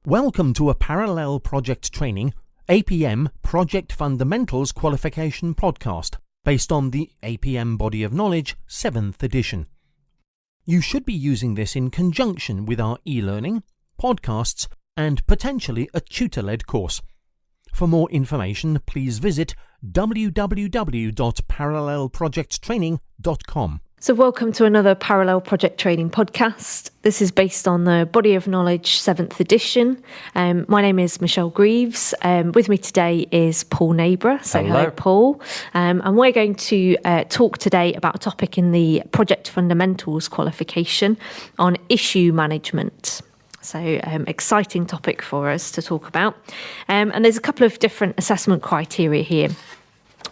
Welcome to a Parallel Project Training APM Project Fundamentals Qualification podcast based on the APM Body of Knowledge 7th edition. You should be using this in conjunction with our e-learning, podcasts and potentially a tutor-led course. For more information, please visit www.parallelprojecttraining.com. So welcome to another Parallel Project Training podcast. This is based on the Body of Knowledge 7th edition. My name is Michelle Greaves. With me today is Paul Neighbour. So hello Paul. And we're going to talk today about a topic in the Project Fundamentals qualification on issue management. So exciting topic for us to talk about. And there's a couple of different assessment criteria here.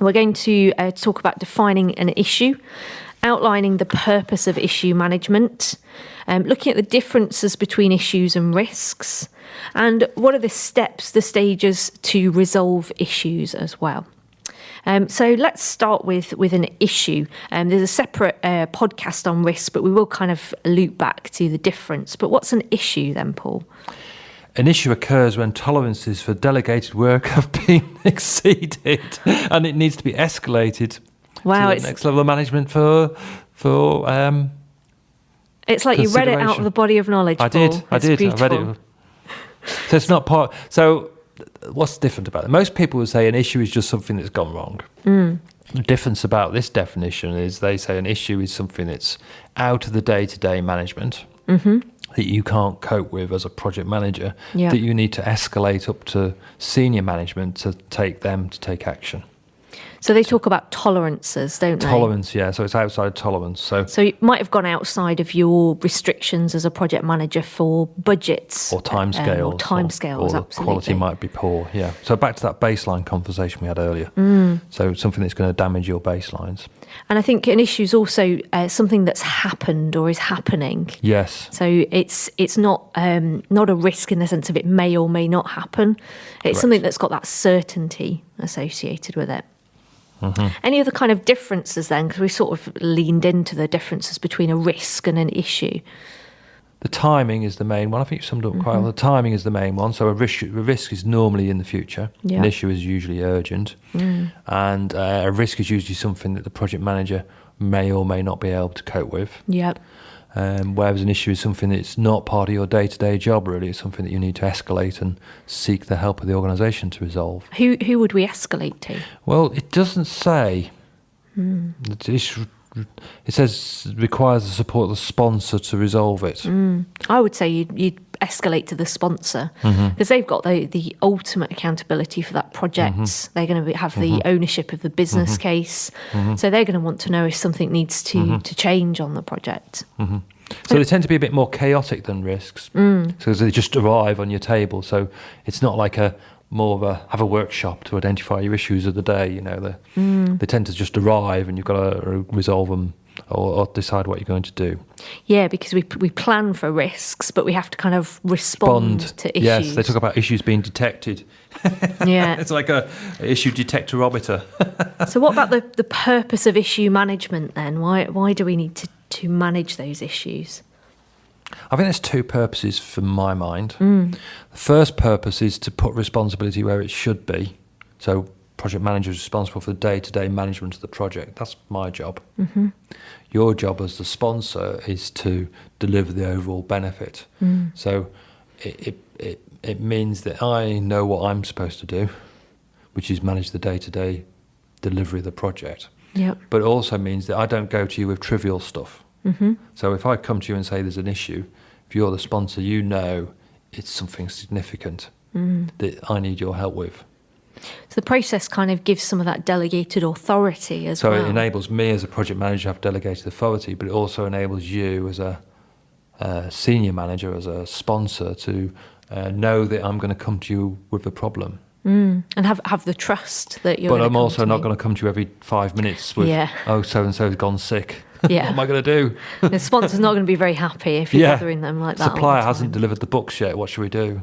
We're going to talk about defining an issue, outlining the purpose of issue management, looking at the differences between issues and risks, and what are the steps, the stages to resolve issues as well. So let's start with an issue. There's a separate podcast on risk, but we will kind of loop back to the difference. But what's an issue then, Paul? An issue occurs when tolerances for delegated work have been exceeded and it needs to be escalated. Wow, to the next level of management for it's like you read it out of the body of knowledge. I Paul. did. I read it. So it's not part. So what's different about it? Most people would say an issue is just something that's gone wrong. The difference about this definition is they say an issue is something that's out of the day-to-day management that you can't cope with as a project manager, that you need to escalate up to senior management to take action. So they talk about tolerances, don't they? Tolerance, yeah. So it's outside tolerance. So you might have gone outside of your restrictions as a project manager for budgets. Or timescales. Or timescales, or absolutely. Quality might be poor, yeah. So back to that baseline conversation we had earlier. So something that's going to damage your baselines. And I think an issue is also something that's happened or is happening. Yes. So it's not a risk in the sense of it may or may not happen. It's Correct. something that's got that certainty associated with it. Any other kind of differences then? Because we sort of leaned into the differences between a risk and an issue. The timing is the main one. I think you summed up quite well. The timing is the main one. So a risk is normally in the future. Yeah. An issue is usually urgent. And a risk is usually something that the project manager may or may not be able to cope with. Yeah. Whereas an issue is something that's not part of your day-to-day job, really. It's something that you need to escalate and seek the help of the organisation to resolve. Who would we escalate to? Well, it doesn't say. It says requires the support of the sponsor to resolve it. I would say you'd escalate to the sponsor because they've got the ultimate accountability for that project. They're going to have the ownership of the business case. So they're going to want to know if something needs to change on the project. So they tend to be a bit more chaotic than risks. So they just arrive on your table. So it's not like have a workshop to identify your issues of the day. You know, they tend to just arrive and you've got to resolve them or decide what you're going to do. Yeah, because we plan for risks, but we have to kind of respond to issues. Yes, they talk about issues being detected. Yeah. It's like a issue detectorometer. So what about the purpose of issue management then? Why do we need to manage those issues? I think there's two purposes from my mind. The first purpose is to put responsibility where it should be. So project manager is responsible for the day-to-day management of the project. That's my job. Your job as the sponsor is to deliver the overall benefit. So it means that I know what I'm supposed to do, which is manage the day-to-day delivery of the project. Yep. But it also means that I don't go to you with trivial stuff. So if I come to you and say there's an issue, if you're the sponsor, you know it's something significant that I need your help with. So the process kind of gives some of that delegated authority as well. So it enables me as a project manager to have delegated authority, but it also enables you as a senior manager, as a sponsor, to know that I'm going to come to you with a problem. And have the trust that you're. But I'm also not going to come to you every 5 minutes with, so-and-so's gone sick. Yeah. What am I going to do? The sponsor's not going to be very happy if you're bothering them like that. Supplier hasn't delivered the books yet. What should we do?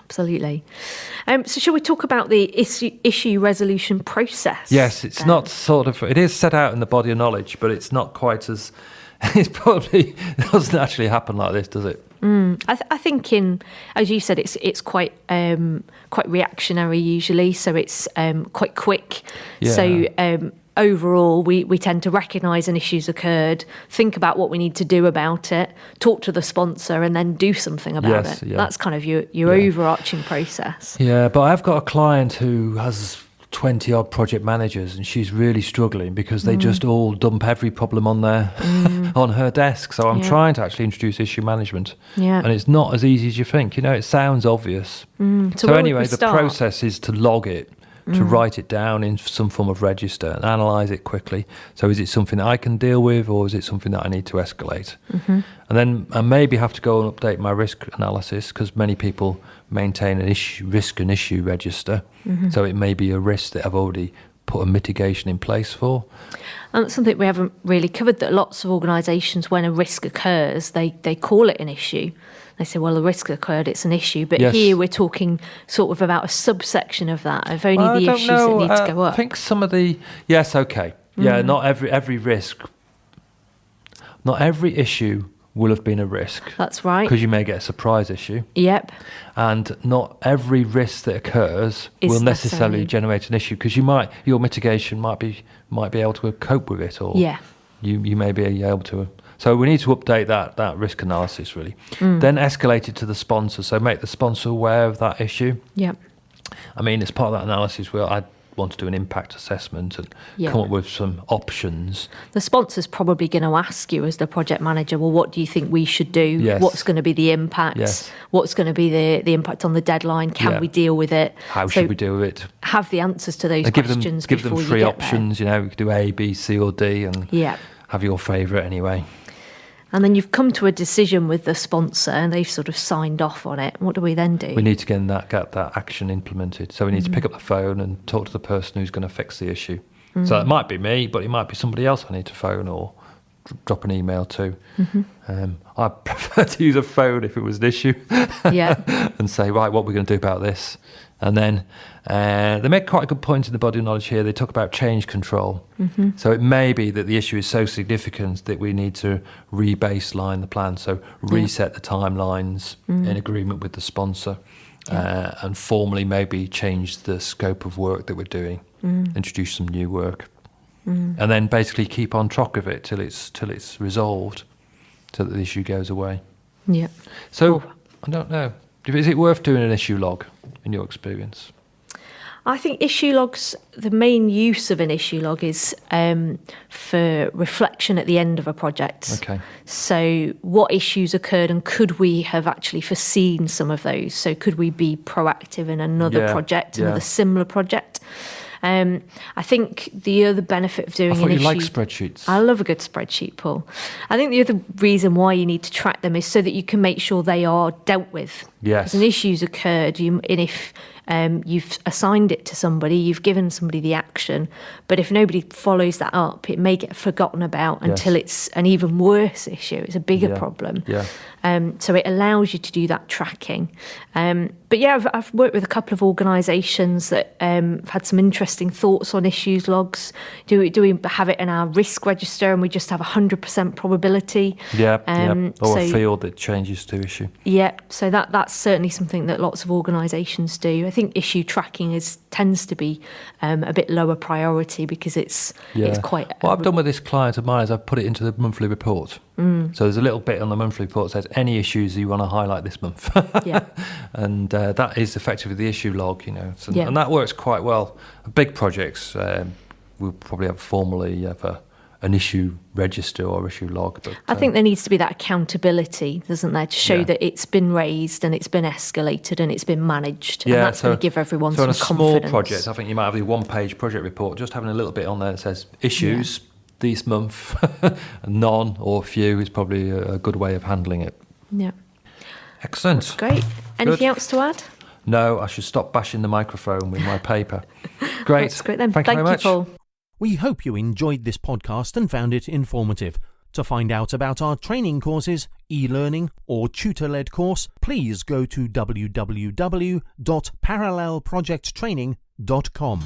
Absolutely. So shall we talk about the issue resolution process? Yes, it's not it is set out in the body of knowledge, but it's not quite as, it doesn't actually happen like this, does it? I think as you said, it's quite reactionary usually, so it's quite quick. Yeah. So overall, we tend to recognise an issue's occurred, think about what we need to do about it, talk to the sponsor, and then do something about it. Yeah. That's kind of your overarching process. Yeah, but I've got a client who has 20 odd project managers, and she's really struggling because they just all dump every problem on on her desk. So I'm trying to actually introduce issue management, and it's not as easy as you think. It sounds obvious. So anyway, the process is to log it, to write it down in some form of register and analyse it quickly. So is it something that I can deal with, or is it something that I need to escalate? And then I maybe have to go and update my risk analysis, because many people maintain an risk and issue register. So it may be a risk that I've already put a mitigation in place for. And that's something we haven't really covered, that lots of organisations, when a risk occurs, they call it an issue. They say, well, the risk occurred, it's an issue. But here we're talking sort of about a subsection of that, of only the issues that need to go up. I think some of the... Yes, okay. Yeah, not every risk... Not every issue will have been a risk. That's right. Because you may get a surprise issue. Yep. And not every risk that occurs will necessarily generate an issue, because your mitigation might be able to cope with it, or you may be able to... So we need to update that risk analysis, really. Then escalate it to the sponsor. So make the sponsor aware of that issue. Yeah. I mean, as part of that analysis, I want to do an impact assessment and come up with some options. The sponsor's probably going to ask you, as the project manager, well, what do you think we should do? Yes. What's going to be the impact? Yes. What's going to be the impact on the deadline? Can we deal with it? How should we deal with it? Have the answers to those questions give before them you three get options. there. You could do A, B, C, or D, and have your favourite anyway. And then you've come to a decision with the sponsor, and they've sort of signed off on it. What do we then do? We need to get that action implemented. So we need to pick up the phone and talk to the person who's going to fix the issue. So it might be me, but it might be somebody else I need to phone or drop an email to. I prefer to use a phone if it was an issue. And say, right, what are we going to do about this? And then they make quite a good point in the body of knowledge here. They talk about change control. So it may be that the issue is so significant that we need to re-baseline the plan. So reset the timelines in agreement with the sponsor, and formally maybe change the scope of work that we're doing, introduce some new work, and then basically keep on track of it till it's resolved, so that the issue goes away. Yeah. So I don't know. Is it worth doing an issue log in your experience? I think issue logs, the main use of an issue log is for reflection at the end of a project. Okay. So what issues occurred, and could we have actually foreseen some of those? So could we be proactive in another project, another similar project? I think the other benefit of doing an issue... I thought you like spreadsheets. I love a good spreadsheet, Paul. I think the other reason why you need to track them is so that you can make sure they are dealt with. Yes. Because an issue's occurred, and if you've assigned it to somebody, you've given somebody the action, but if nobody follows that up, it may get forgotten about until it's an even worse issue. It's a bigger problem. Yeah. So it allows you to do that tracking. But yeah, I've worked with a couple of organisations that have had some interesting thoughts on issues logs. Do we have it in our risk register and we just have 100% probability? Or a field that changes to issue. Yeah, so that's certainly something that lots of organisations do. I think issue tracking tends to be a bit lower priority because it's quite... What I've done with this client of mine is I've put it into the monthly report. So there's a little bit on the monthly report that says any issues you want to highlight this month. And that is effectively the issue log, and that works quite well. Big projects, we'll probably formally have an issue register or issue log. But I think there needs to be that accountability, doesn't there, to show that it's been raised and it's been escalated and it's been managed. And that's going to give everyone some confidence. So on a small project, I think you might have the one-page project report, just having a little bit on there that says issues this month, none or few is probably a good way of handling it. Yeah. Excellent. That's great. Anything else to add? No, I should stop bashing the microphone with my paper. Great. That's great then. Thank you very much. Paul. We hope you enjoyed this podcast and found it informative. To find out about our training courses, e-learning or tutor-led course, please go to www.parallelprojecttraining.com.